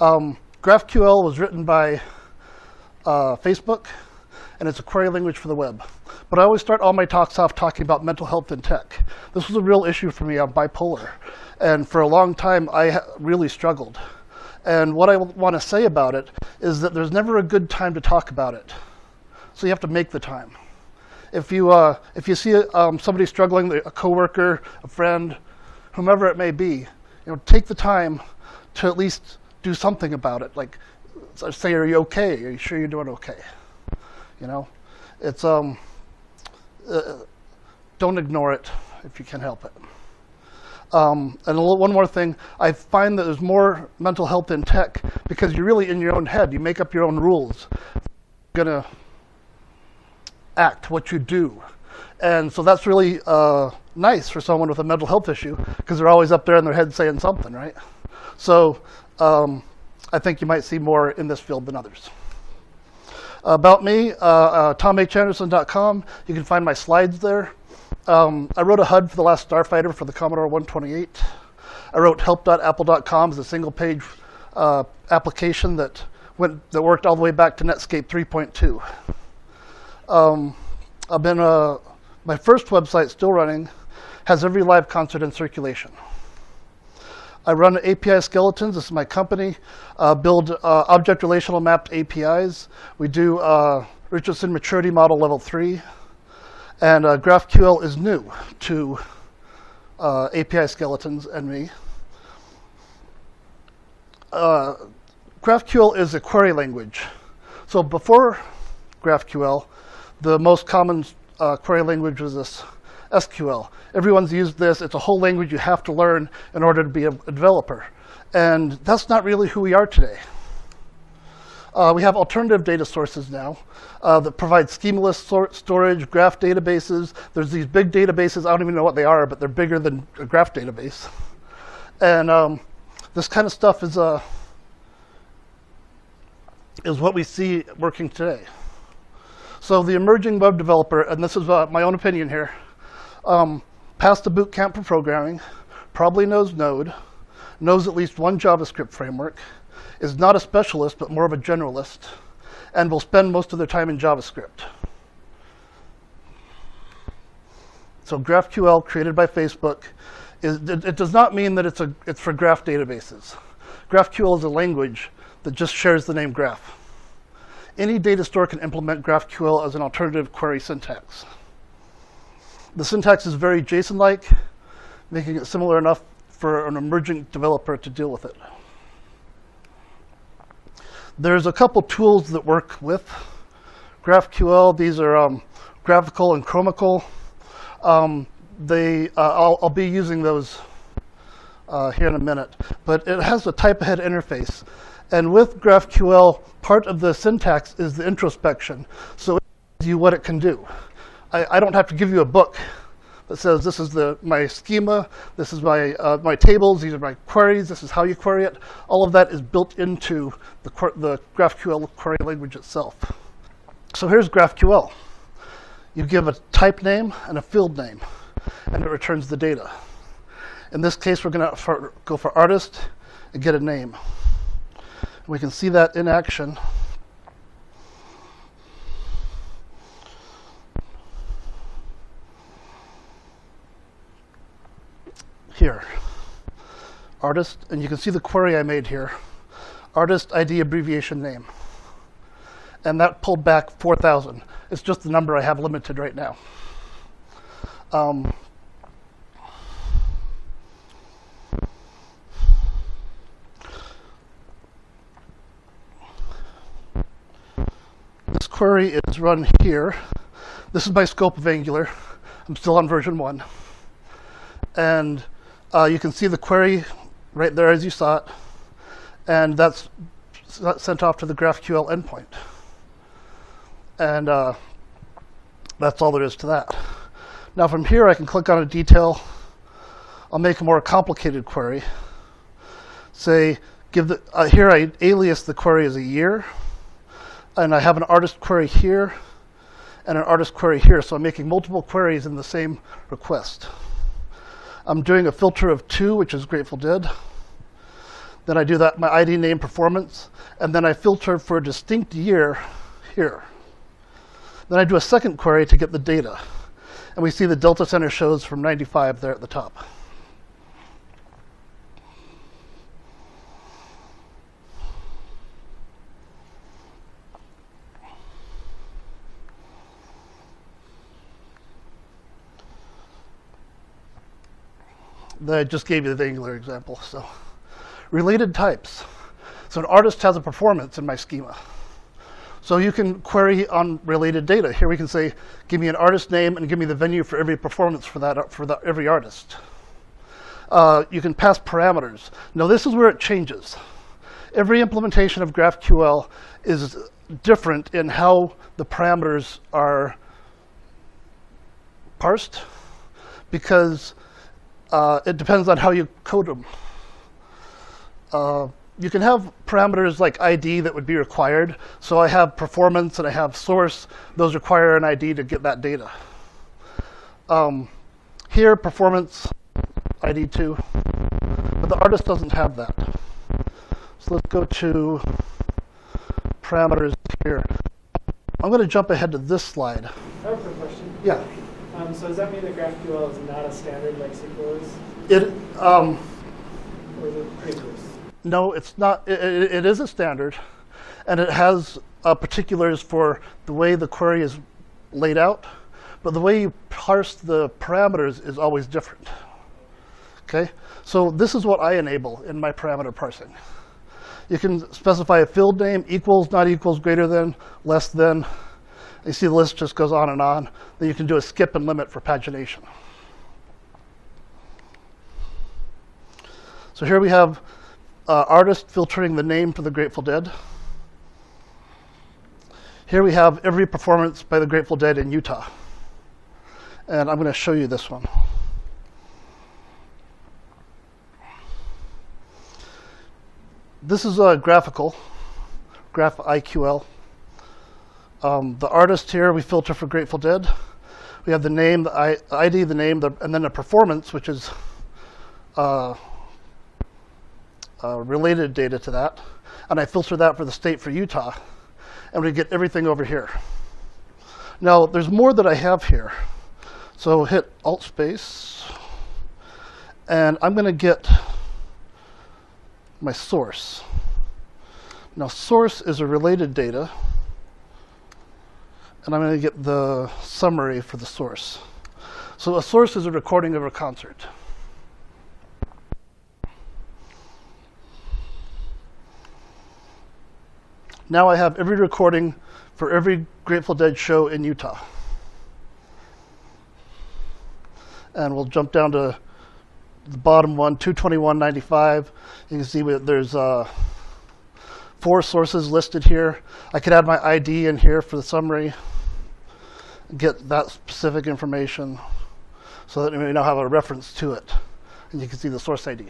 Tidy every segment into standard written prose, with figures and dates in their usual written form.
GraphQL was written by Facebook, and it's a query language for the web. But I always start all my talks off talking about mental health in tech. This was a real issue for me. I'm bipolar. And for a long time, I really struggled. And what I want to say about it is that there's never a good time to talk about it. So you have to make the time. If you see somebody struggling, a coworker, a friend, whomever it may be, take the time to at least do something about it. Like, say, are you okay? Are you sure you're doing okay? It's don't ignore it if you can help it. And one more thing, I find that there's more mental health in tech because you're really in your own head. You make up your own rules. You're gonna act what you do. And so that's really nice for someone with a mental health issue because they're always up there in their head saying something, right? So I think you might see more in this field than others. About me, TomHAnderson.com. You can find my slides there. I wrote a HUD for the last Starfighter for the Commodore 128. I wrote help.apple.com as a single-page application that worked all the way back to Netscape 3.2. My first website, still running, has every live concert in circulation. I run API Skeletons. This is my company. Build object relational mapped APIs. We do Richardson Maturity Model Level 3. And GraphQL is new to API Skeletons and me. GraphQL is a query language. So before GraphQL, the most common query language was this SQL. Everyone's used this. It's a whole language you have to learn in order to be a developer. And that's not really who we are today. We have alternative data sources now that provide schemaless storage, graph databases. There's these big databases. I don't even know what they are, but they're bigger than a graph database. And this kind of stuff is what we see working today. So the emerging web developer, and this is my own opinion here, passed the boot camp for programming, probably knows Node, knows at least one JavaScript framework, is not a specialist, but more of a generalist, and will spend most of their time in JavaScript. So GraphQL, created by Facebook, it does not mean that it's for graph databases. GraphQL is a language that just shares the name graph. Any data store can implement GraphQL as an alternative query syntax. The syntax is very JSON-like, making it similar enough for an emerging developer to deal with it. There's a couple tools that work with GraphQL. These are graphical and chromical. I'll be using those here in a minute. But it has a type-ahead interface. And with GraphQL, part of the syntax is the introspection. So it tells you what it can do. I don't have to give you a book that says this is my schema, this is my tables, these are my queries, this is how you query it. All of that is built into the GraphQL query language itself. So here's GraphQL. You give a type name and a field name, and it returns the data. In this case, we're going to go for artist and get a name. We can see that in action. Here, artist, and you can see the query I made here. Artist ID abbreviation name. And that pulled back 4,000. It's just the number I have limited right now. This query is run here. This is my scope of Angular. I'm still on version 1. And you can see the query right there as you saw it. And that's sent off to the GraphQL endpoint. And that's all there is to that. Now from here, I can click on a detail. I'll make a more complicated query. Say, here I alias the query as a year. And I have an artist query here and an artist query here. So I'm making multiple queries in the same request. I'm doing a filter of 2, which is Grateful Dead. Then I do that, my ID, name, performance, and then I filter for a distinct year here. Then I do a second query to get the data. And we see the Delta Center shows from 95 there at the top. I just gave you the Angular example. So, related types. So an artist has a performance in my schema. So you can query on related data. Here we can say, give me an artist name and give me the venue for every performance for every artist. You can pass parameters. Now this is where it changes. Every implementation of GraphQL is different in how the parameters are parsed, because it depends on how you code them. You can have parameters like ID that would be required. So I have performance and I have source. Those require an ID to get that data. Here, performance, ID2. But the artist doesn't have that. So let's go to parameters here. I'm going to jump ahead to this slide. I have a quick question. Yeah. So does that mean that GraphQL is not a standard like SQL is? Or is it pretty close? No, it's not. It is a standard, and it has particulars for the way the query is laid out, but the way you parse the parameters is always different. Okay, so this is what I enable in my parameter parsing. You can specify a field name, equals, not equals, greater than, less than. You see the list just goes on and on. Then you can do a skip and limit for pagination. So here we have artist filtering the name for the Grateful Dead. Here we have every performance by the Grateful Dead in Utah. And I'm going to show you this one. This is a graphical, GraphQL. The artist here, we filter for Grateful Dead. We have the name, the ID, the name, and then the performance, which is related data to that. And I filter that for the state for Utah. And we get everything over here. Now, there's more that I have here. So hit Alt space. And I'm going to get my source. Now, source is a related data. And I'm going to get the summary for the source. So a source is a recording of a concert. Now I have every recording for every Grateful Dead show in Utah. And we'll jump down to the bottom one, 221.95. You can see there's 4 sources listed here. I could add my ID in here for the summary, get that specific information so that we now have a reference to it. And you can see the source ID.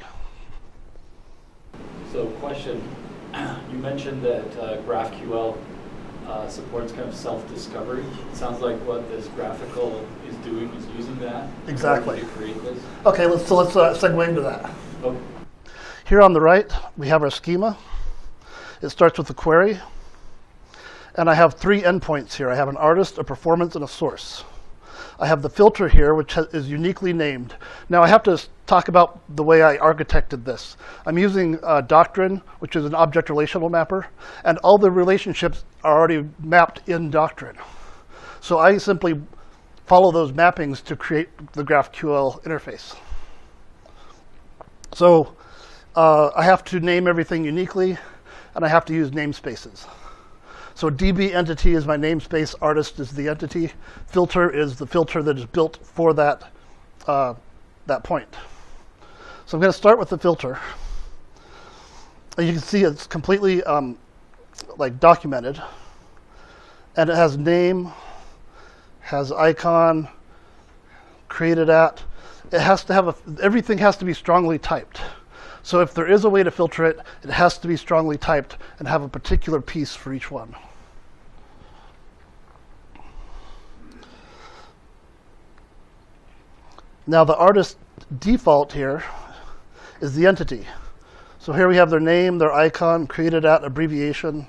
So question, you mentioned that GraphQL supports kind of self-discovery. It sounds like what this graphical is doing is using that. Exactly. To create this. Okay, let's segue into that. Okay. Here on the right, we have our schema. It starts with a query. And I have 3 endpoints here. I have an artist, a performance, and a source. I have the filter here, which is uniquely named. Now I have to talk about the way I architected this. I'm using Doctrine, which is an object relational mapper, and all the relationships are already mapped in Doctrine. So I simply follow those mappings to create the GraphQL interface. So I have to name everything uniquely, and I have to use namespaces. So DB entity is my namespace, artist is the entity, filter is the filter that is built for that, that point. So I'm going to start with the filter. And you can see it's completely like documented. And it has name, has icon, created at. It has to have everything has to be strongly typed. So if there is a way to filter it, it has to be strongly typed and have a particular piece for each one. Now the artist default here is the entity. So here we have their name, their icon, created at, abbreviation.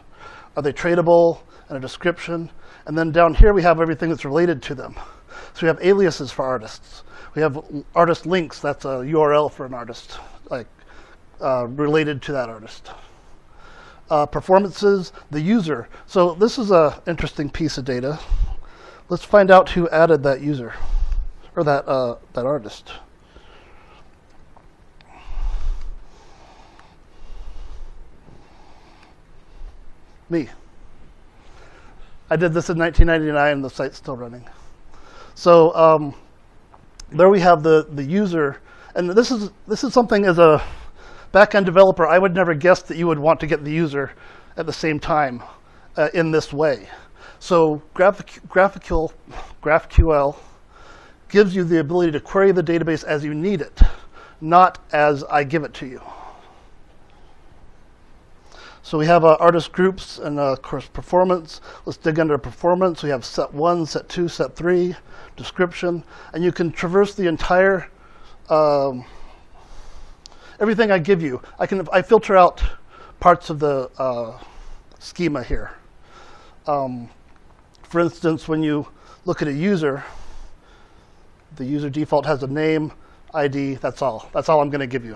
Are they tradable? And a description. And then down here we have everything that's related to them. So we have aliases for artists. We have artist links. That's a URL for an artist, like related to that artist. Performances, the user. So this is an interesting piece of data. Let's find out who added that user, or that artist. Me. I did this in 1999, and the site's still running. So there we have the user, and this is something as a back-end developer I would never guess that you would want to get the user at the same time in this way. So GraphQL gives you the ability to query the database as you need it, not as I give it to you. So we have artist groups and, of course, performance. Let's dig into performance. We have set 1, set 2, set 3, description. And you can traverse the entire, everything I give you. I filter out parts of the schema here. For instance, when you look at a user, the user default has a name, ID, that's all. That's all I'm going to give you.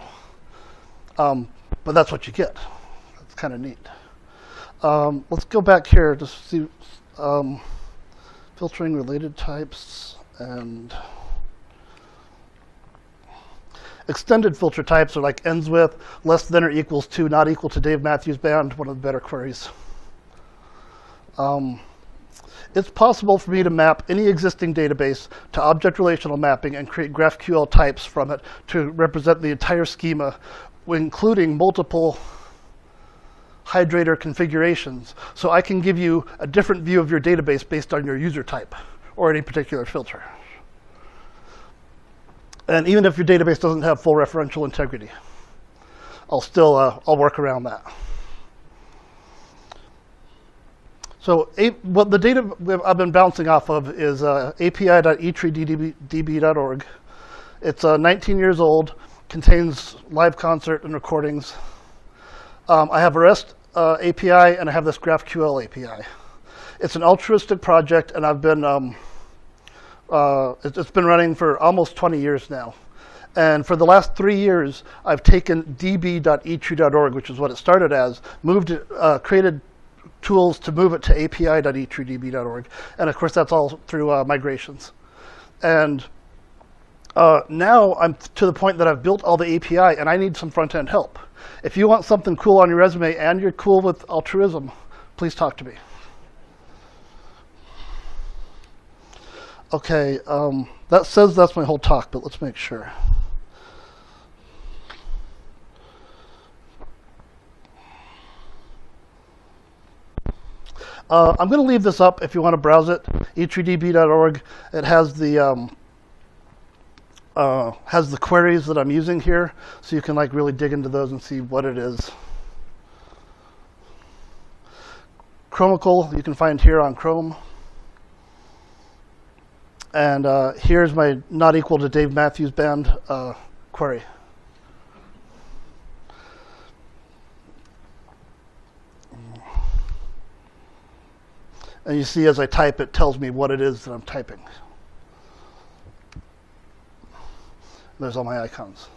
But that's what you get. Kind of neat. Let's go back here to see filtering related types and extended filter types are like ends with, less than or equals to, not equal to Dave Matthews Band, one of the better queries. It's possible for me to map any existing database to object relational mapping and create GraphQL types from it to represent the entire schema, including multiple hydrator configurations. So I can give you a different view of your database based on your user type or any particular filter. And even if your database doesn't have full referential integrity, I'll work around that. So what the data I've been bouncing off of is api.etreedb.org. It's 19 years old, contains live concert and recordings. I have a REST API, and I have this GraphQL API. It's an altruistic project, and I've been it's been running for almost 20 years now. And for the last 3 years, I've taken db.etree.org, which is what it started as, created tools to move it to api.etreedb.org. And of course, that's all through migrations. And now I'm to the point that I've built all the API, and I need some front-end help. If you want something cool on your resume and you're cool with altruism, please talk to me. Okay, that says that's my whole talk, but let's make sure. I'm going to leave this up if you want to browse it, etreedb.org. It has the queries that I'm using here, so you can like really dig into those and see what it is. Chromical, you can find here on Chrome. And here's my not equal to Dave Matthews Band query. And you see as I type, it tells me what it is that I'm typing. There's all my icons.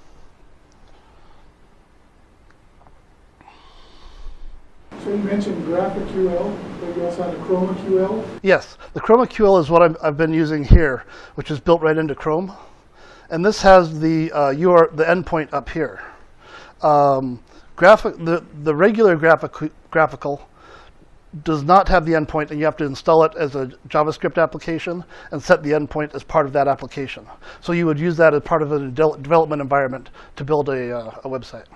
So you mentioned GraphQL, but you also have the ChromaQL. Yes, the ChromaQL is what I've been using here, which is built right into Chrome. And this has the endpoint up here. The regular graphical does not have the endpoint, and you have to install it as a JavaScript application and set the endpoint as part of that application. So you would use that as part of a development environment to build a website.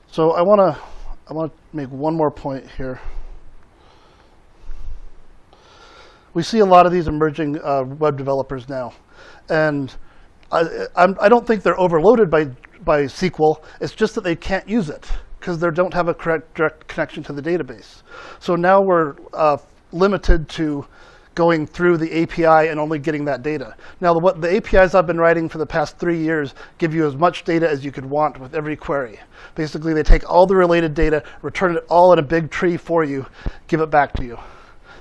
So I want to make one more point here. We see a lot of these emerging web developers now, and I don't think they're overloaded by SQL. It's just that they can't use it because they don't have a correct direct connection to the database. So now we're limited to going through the API and only getting that data. Now, what the APIs I've been writing for the past 3 years give you as much data as you could want with every query. Basically, they take all the related data, return it all in a big tree for you, give it back to you.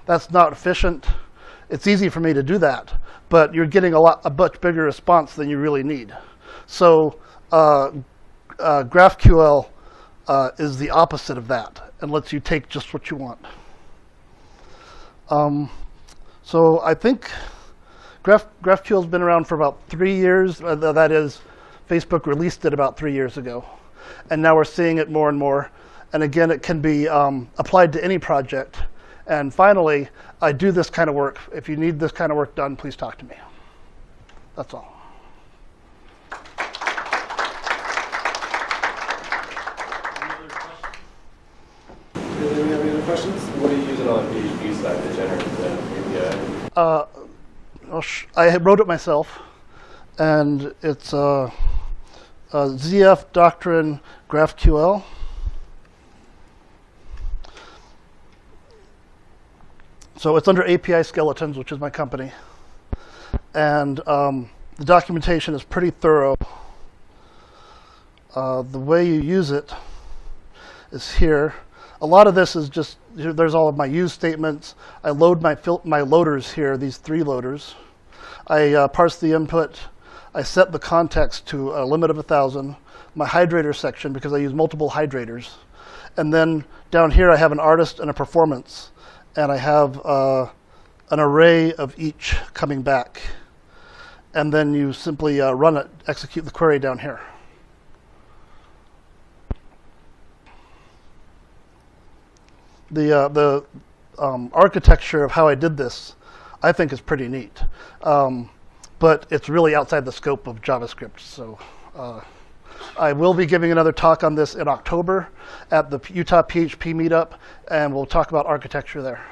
That's not efficient. It's easy for me to do that, but you're getting a much bigger response than you really need. So GraphQL is the opposite of that and lets you take just what you want. So I think GraphQL has been around for about 3 years. That is, Facebook released it about 3 years ago. And now we're seeing it more and more. And again, it can be applied to any project. And finally, I do this kind of work. If you need this kind of work done, please talk to me. That's all. Does anyone have any other questions? What do you use it on the PHP side to generate the API? I wrote it myself, and it's ZF Doctrine GraphQL. So it's under API Skeletons, which is my company. And the documentation is pretty thorough. The way you use it is here. A lot of this is just, there's all of my use statements. I load my loaders here, these 3 loaders. I parse the input. I set the context to a limit of 1,000. My hydrator section, because I use multiple hydrators. And then down here I have an artist and a performance. And I have an array of each coming back. And then you simply run it, execute the query down here. The architecture of how I did this, I think, is pretty neat. But it's really outside the scope of JavaScript. So I will be giving another talk on this in October at the Utah PHP Meetup, and we'll talk about architecture there.